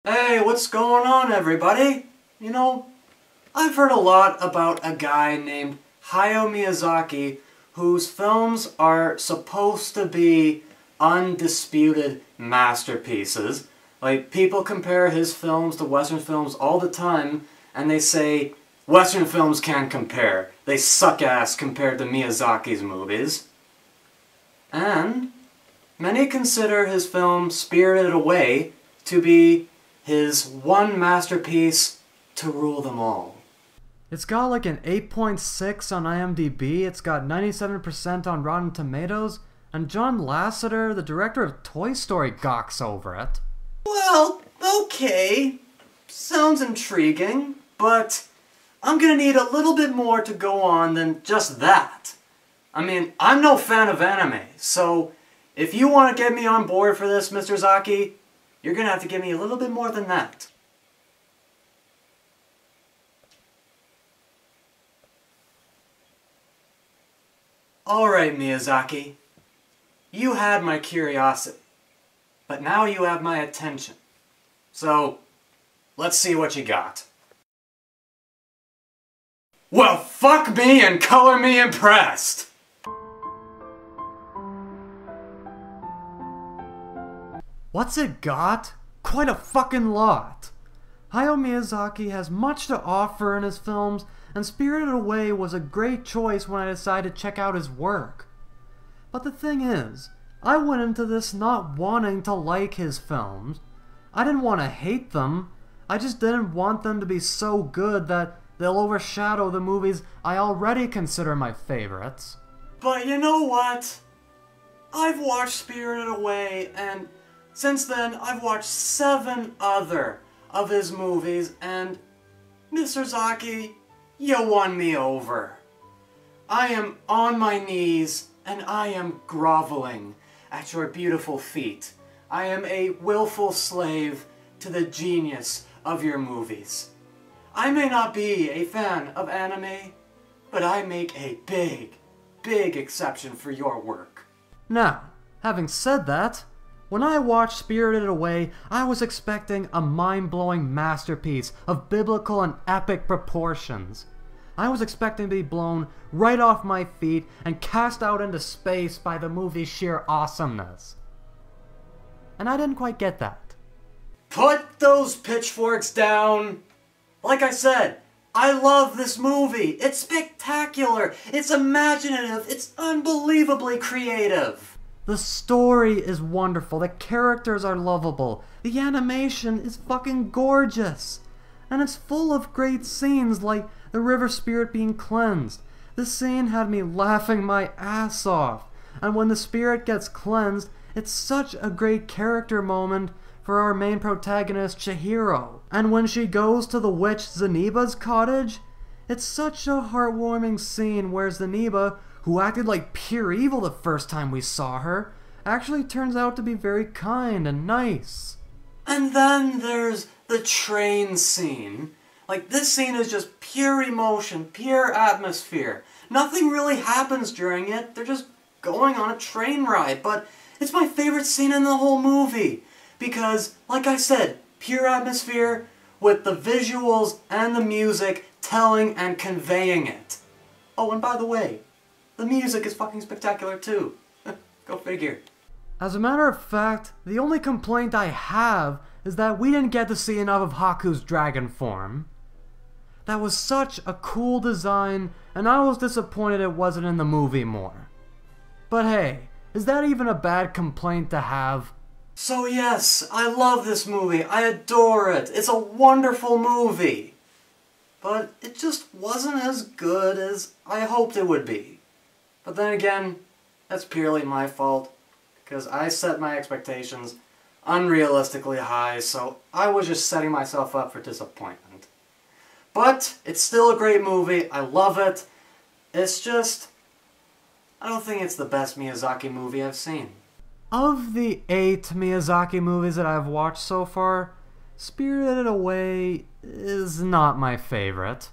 Hey, what's going on, everybody? I've heard a lot about a guy named Hayao Miyazaki whose films are supposed to be undisputed masterpieces. Like, people compare his films to Western films all the time, and they say, Western films can't compare. They suck ass compared to Miyazaki's movies. And many consider his film Spirited Away to be his one masterpiece to rule them all. It's got like an 8.6 on IMDb, it's got 97% on Rotten Tomatoes, and John Lasseter, the director of Toy Story, gawks over it. Well, okay. Sounds intriguing, but I'm gonna need a little bit more to go on than just that. I mean, I'm no fan of anime, so if you want to get me on board for this, Mr. Zaki, you're gonna have to give me a little bit more than that. Alright, Miyazaki. You had my curiosity, but now you have my attention. So, let's see what you got. Well, fuck me and color me impressed! What's it got? Quite a fucking lot! Hayao Miyazaki has much to offer in his films, and Spirited Away was a great choice when I decided to check out his work. But the thing is, I went into this not wanting to like his films. I didn't want to hate them, I just didn't want them to be so good that they'll overshadow the movies I already consider my favorites. But you know what? I've watched Spirited Away, and since then I've watched 7 other of his movies, and Mr. Zaki, you won me over. I am on my knees, and I am groveling at your beautiful feet. I am a willful slave to the genius of your movies. I may not be a fan of anime, but I make a big, big exception for your work. Now, having said that, when I watched Spirited Away, I was expecting a mind-blowing masterpiece of biblical and epic proportions. I was expecting to be blown right off my feet and cast out into space by the movie's sheer awesomeness. And I didn't quite get that. Put those pitchforks down! Like I said, I love this movie. It's spectacular, it's imaginative, it's unbelievably creative. The story is wonderful, the characters are lovable, the animation is fucking gorgeous, and it's full of great scenes like the river spirit being cleansed. This scene had me laughing my ass off, and when the spirit gets cleansed, it's such a great character moment for our main protagonist, Chihiro. And when she goes to the witch Zeniba's cottage, it's such a heartwarming scene where Zeniba, who acted like pure evil the first time we saw her, actually turns out to be very kind and nice. And then there's the train scene. Like, this scene is just pure emotion, pure atmosphere. Nothing really happens during it, they're just going on a train ride, but it's my favorite scene in the whole movie. Because, like I said, pure atmosphere with the visuals and the music telling and conveying it. Oh, and by the way, the music is fucking spectacular too. Go figure. As a matter of fact, the only complaint I have is that we didn't get to see enough of Haku's dragon form. That was such a cool design, and I was disappointed it wasn't in the movie more. But hey, is that even a bad complaint to have? So yes, I love this movie. I adore it. It's a wonderful movie. But it just wasn't as good as I hoped it would be. But then again, that's purely my fault, because I set my expectations unrealistically high, so I was just setting myself up for disappointment. But it's still a great movie. I love it. It's just, I don't think it's the best Miyazaki movie I've seen. Of the 8 Miyazaki movies that I've watched so far, Spirited Away is not my favorite.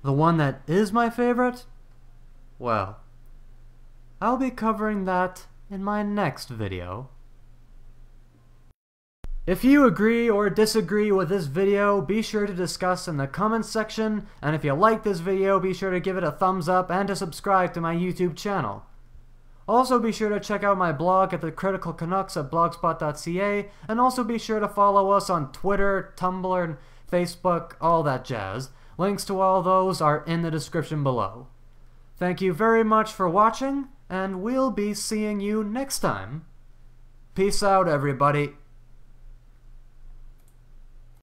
The one that is my favorite? Well, I'll be covering that in my next video. If you agree or disagree with this video, be sure to discuss in the comments section, and if you like this video, be sure to give it a thumbs up and to subscribe to my YouTube channel. Also be sure to check out my blog at The Critical Canucks at blogspot.ca, and also be sure to follow us on Twitter, Tumblr, and Facebook, all that jazz. Links to all those are in the description below. Thank you very much for watching, and we'll be seeing you next time. Peace out, everybody.